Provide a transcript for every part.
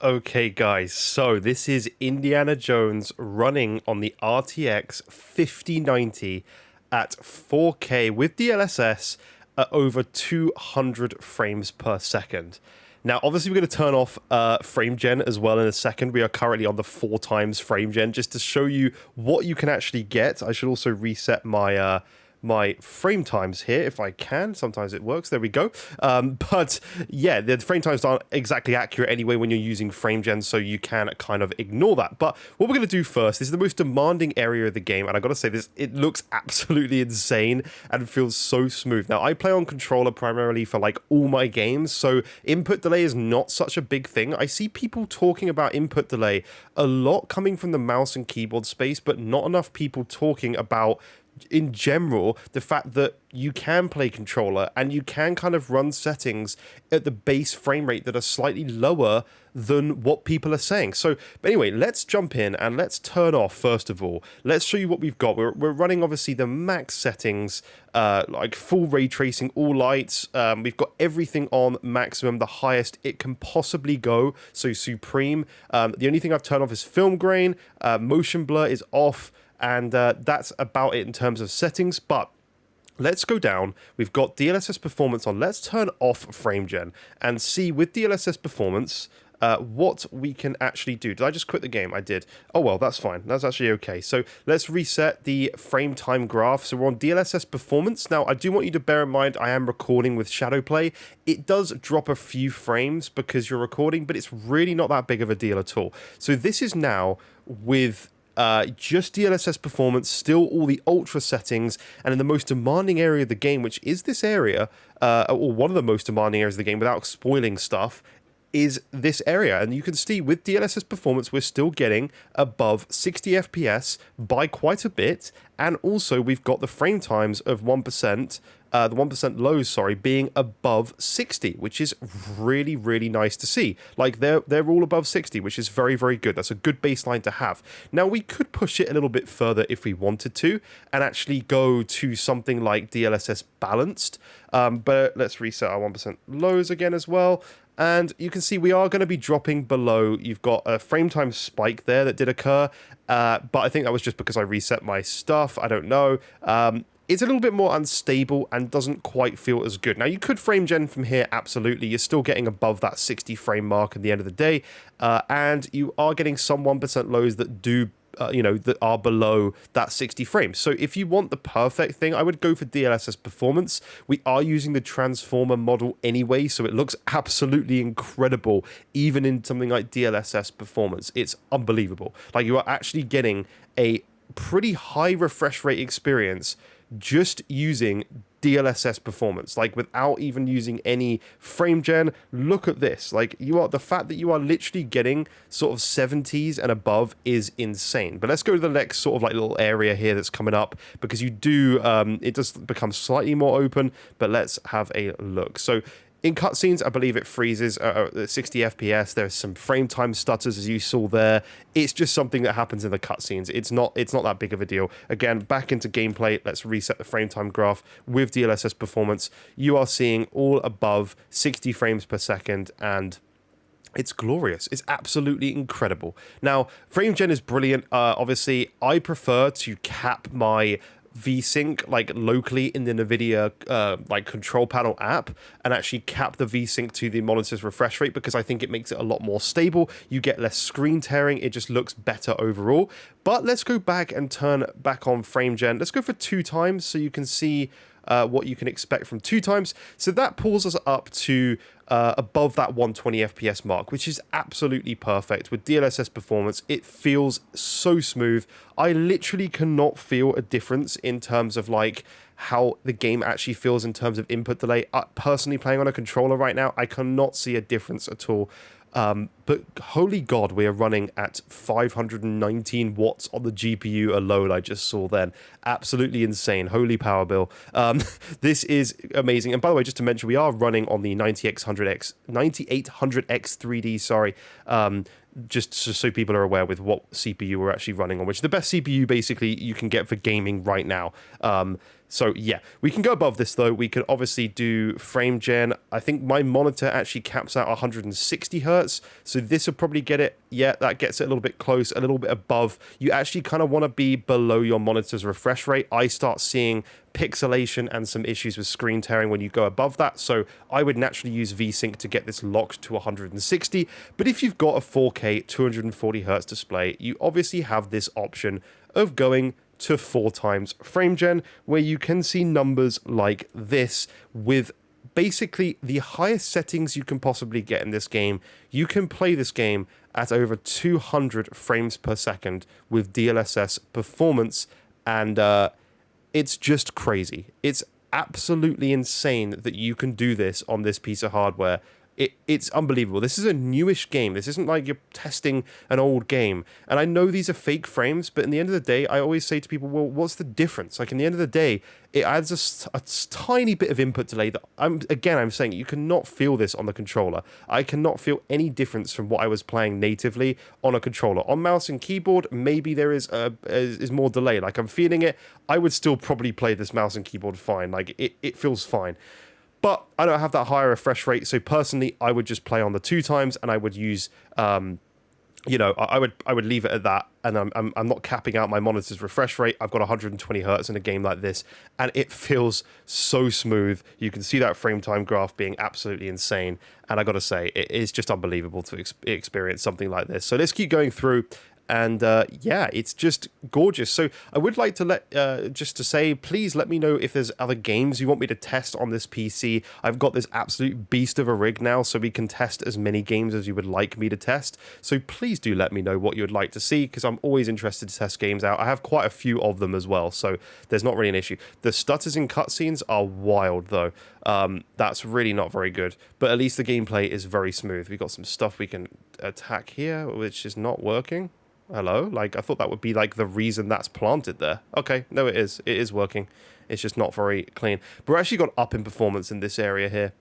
Okay, guys, so this is Indiana Jones running on the RTX 5090 at 4K with DLSS at over 200 frames per second. Now, obviously, we're going to turn off frame gen as well in a second. We are currently on the 4 times frame gen just to show you what you can actually get. I should also reset my frame times here if I can. Sometimes it works. There we go. But yeah, the frame times aren't exactly accurate anyway when you're using frame gen, so you can kind of ignore that. But what we're going to do first is the most demanding area of the game, and I got to say this, it looks absolutely insane and feels so smooth. Now, I play on controller primarily for like all my games, so input delay is not such a big thing. I see people talking about input delay a lot coming from the mouse and keyboard space, but not enough people talking about in general the fact that you can play controller and you can kind of run settings at the base frame rate that are slightly lower than what people are saying. So but anyway, let's jump in and let's turn off. First of all, let's show you what we've got. We're running obviously the max settings, like full ray tracing, all lights. We've got everything on maximum, the highest it can possibly go, so supreme. The only thing I've turned off is film grain. Motion blur is off. And that's about it in terms of settings. But let's go down. We've got DLSS performance on. Let's turn off frame gen and see with DLSS performance what we can actually do. Did I just quit the game? I did. Oh, well, that's fine. That's actually okay. So let's reset the frame time graph. So we're on DLSS performance. Now, I do want you to bear in mind I am recording with shadow play. It does drop a few frames because you're recording, but it's really not that big of a deal at all. So this is now with just DLSS performance, still all the ultra settings, and in the most demanding area of the game, which is this area, or one of the most demanding areas of the game without spoiling stuff, is this area. And you can see with DLSS performance, we're still getting above 60 FPS by quite a bit, and also we've got the frame times of 1%, the 1% lows, sorry, being above 60, which is really, really nice to see. Like, they're all above 60, which is very, very good. That's a good baseline to have. Now, we could push it a little bit further if we wanted to, and actually go to something like DLSS balanced, but let's reset our 1% lows again as well. And you can see we are going to be dropping below. You've got a frame time spike there that did occur, but I think that was just because I reset my stuff. I don't know. It's a little bit more unstable and doesn't quite feel as good. Now, you could frame gen from here, absolutely. You're still getting above that 60 frame mark at the end of the day, and you are getting some 1% lows that do that are below that 60 frames. So if you want the perfect thing, I would go for DLSS performance. We are using the transformer model anyway, so it looks absolutely incredible, even in something like DLSS performance. It's unbelievable. Like, you are actually getting a pretty high refresh rate experience just using DLSS performance, like without even using any frame gen. Look at this. Like, the fact that you are literally getting sort of 70s and above is insane. But let's go to the next sort of like little area here that's coming up, because you do it does become slightly more open, but let's have a look. So in cutscenes, I believe it freezes at 60 FPS. There's some frame time stutters, as you saw there. It's just something that happens in the cutscenes. It's not that big of a deal. Again, back into gameplay. Let's reset the frame time graph with DLSS performance. You are seeing all above 60 frames per second, and it's glorious. It's absolutely incredible. Now, frame gen is brilliant. Obviously, I prefer to cap my VSync like locally in the NVIDIA like control panel app, and actually cap the VSync to the monitor's refresh rate, because I think it makes it a lot more stable. You get less screen tearing. It just looks better overall. But let's go back and turn back on frame gen. Let's go for 2 times so you can see what you can expect from 2 times. So that pulls us up to above that 120 FPS mark, which is absolutely perfect. With DLSS performance, it feels so smooth. I literally cannot feel a difference in terms of like how the game actually feels in terms of input delay. Personally, playing on a controller right now, I cannot see a difference at all. But holy God, we are running at 519 watts on the GPU alone. I just saw then. Absolutely insane. Holy power bill. This is amazing. And by the way, just to mention, we are running on the 9800X 3D, sorry. Just so people are aware with what CPU we're actually running on, which is the best CPU basically you can get for gaming right now. So yeah, we can go above this though. We can obviously do frame gen. I think my monitor actually caps out 160 hertz. So So this will probably get it. Yeah, that gets it a little bit close, a little bit above. You actually kind of want to be below your monitor's refresh rate. I start seeing pixelation and some issues with screen tearing when you go above that. So I would naturally use VSync to get this locked to 160. But if you've got a 4K 240 hertz display, you obviously have this option of going to 4 times frame gen, where you can see numbers like this with basically the highest settings you can possibly get in this game. You can play this game at over 200 frames per second with DLSS performance, and it's just crazy. It's absolutely insane that you can do this on this piece of hardware. It's unbelievable. This is a newish game. This isn't like you're testing an old game. And I know these are fake frames, but in the end of the day, I always say to people, well, what's the difference? Like, in the end of the day, it adds a tiny bit of input delay that I'm saying you cannot feel this on the controller. I cannot feel any difference from what I was playing natively on a controller. On mouse and keyboard, maybe there is more delay. Like, I'm feeling it. I would still probably play this mouse and keyboard fine. Like, it feels fine. But I don't have that higher refresh rate, so personally, I would just play on the 2 times, and I would use, I would leave it at that, and I'm not capping out my monitor's refresh rate. I've got 120 hertz in a game like this, and it feels so smooth. You can see that frame time graph being absolutely insane, and I got to say, it is just unbelievable to experience something like this. So let's keep going through. And yeah, it's just gorgeous. So I would like to say, please let me know if there's other games you want me to test on this PC. I've got this absolute beast of a rig now, so we can test as many games as you would like me to test. So please do let me know what you would like to see, because I'm always interested to test games out. I have quite a few of them as well, so there's not really an issue. The stutters in cutscenes are wild, though. That's really not very good, but at least the gameplay is very smooth. We've got some stuff we can attack here, which is not working. Hello? Like, I thought that would be, like, the reason that's planted there. Okay, no, it is. It is working. It's just not very clean. But we're actually got up in performance in this area here.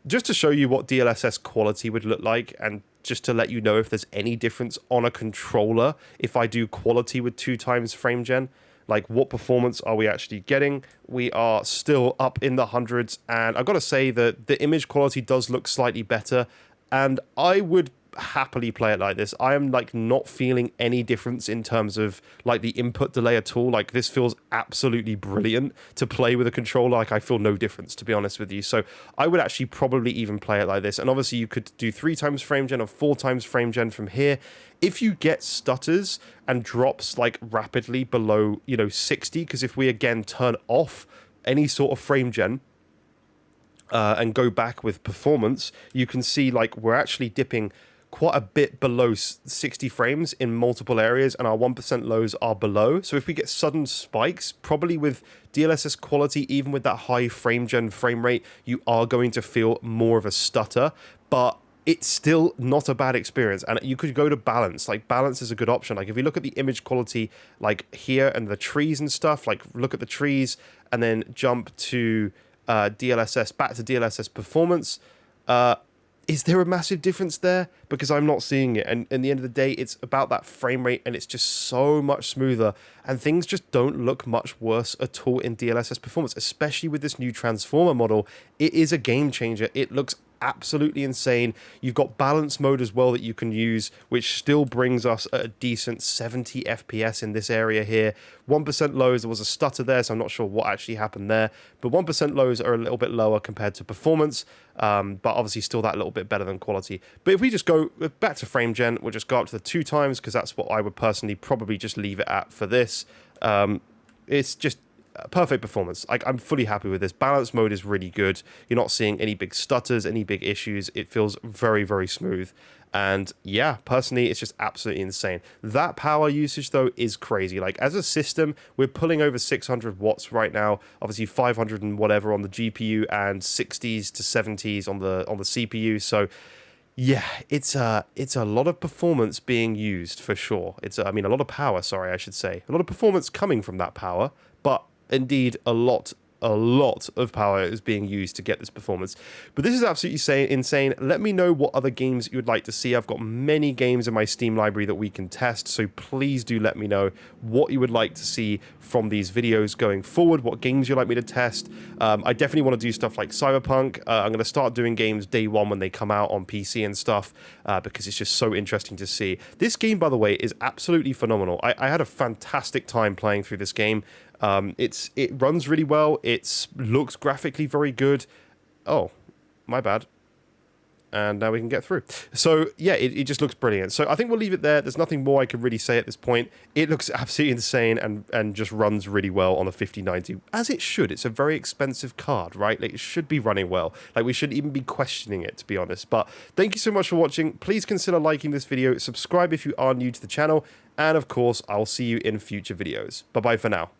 Just to show you what DLSS quality would look like, and just to let you know if there's any difference on a controller if I do quality with 2 times frame gen. Like, what performance are we actually getting? We are still up in the hundreds, and I've got to say that the image quality does look slightly better, and I would happily play it like this. I am like not feeling any difference in terms of like the input delay at all. Like, this feels absolutely brilliant to play with a controller. Like, I feel no difference, to be honest with you. So I would actually probably even play it like this. And obviously you could do 3 times frame gen or 4 times frame gen from here. If you get stutters and drops like rapidly below, 60, because if we again turn off any sort of frame gen and go back with performance, you can see like we're actually dipping quite a bit below 60 frames in multiple areas, and our 1% lows are below. So if we get sudden spikes, probably with DLSS quality, even with that high frame gen frame rate, you are going to feel more of a stutter, but it's still not a bad experience. And you could go to balance. Like, balance is a good option. Like, if you look at the image quality, like here and the trees and stuff, like look at the trees and then jump to DLSS, back to DLSS performance, is there a massive difference there? Because I'm not seeing it. And in the end of the day, it's about that frame rate, and it's just so much smoother. And things just don't look much worse at all in DLSS performance, especially with this new transformer model. It is a game changer. It looks absolutely insane. You've got balance mode as well that you can use, which still brings us a decent 70 FPS in this area here. 1% lows, there was a stutter there, so I'm not sure what actually happened there, but 1% lows are a little bit lower compared to performance, but obviously still that little bit better than quality. But if we just go back to frame gen, we'll just go up to the 2 times, because that's what I would personally probably just leave it at for this. It's just perfect performance. Like, I'm fully happy with this. Balance mode is really good. You're not seeing any big stutters, any big issues. It feels very, very smooth. And yeah, personally, it's just absolutely insane. That power usage, though, is crazy. Like, as a system, we're pulling over 600 watts right now. Obviously, 500 and whatever on the GPU, and 60s to 70s on the CPU. So yeah, it's a lot of performance being used for sure. A lot of power, sorry, I should say. A lot of performance coming from that power, but indeed a lot a lot of power is being used to get this performance. But this is absolutely insane. Let me know what other games you would like to see. I've got many games in my Steam library that we can test, so please do let me know what you would like to see from these videos going forward, what games you'd like me to test. I definitely want to do stuff like Cyberpunk. I'm going to start doing games day one when they come out on PC and stuff, because it's just so interesting to see. This game, by the way, is absolutely phenomenal. I had a fantastic time playing through this game. It runs really well. It looks graphically very good. Oh, my bad. And now we can get through. So yeah, it just looks brilliant. So I think we'll leave it there. There's nothing more I can really say at this point. It looks absolutely insane and just runs really well on the 5090, as it should. It's a very expensive card, right? Like, it should be running well. Like, we shouldn't even be questioning it, to be honest. But thank you so much for watching. Please consider liking this video. Subscribe if you are new to the channel. And of course, I'll see you in future videos. Bye-bye for now.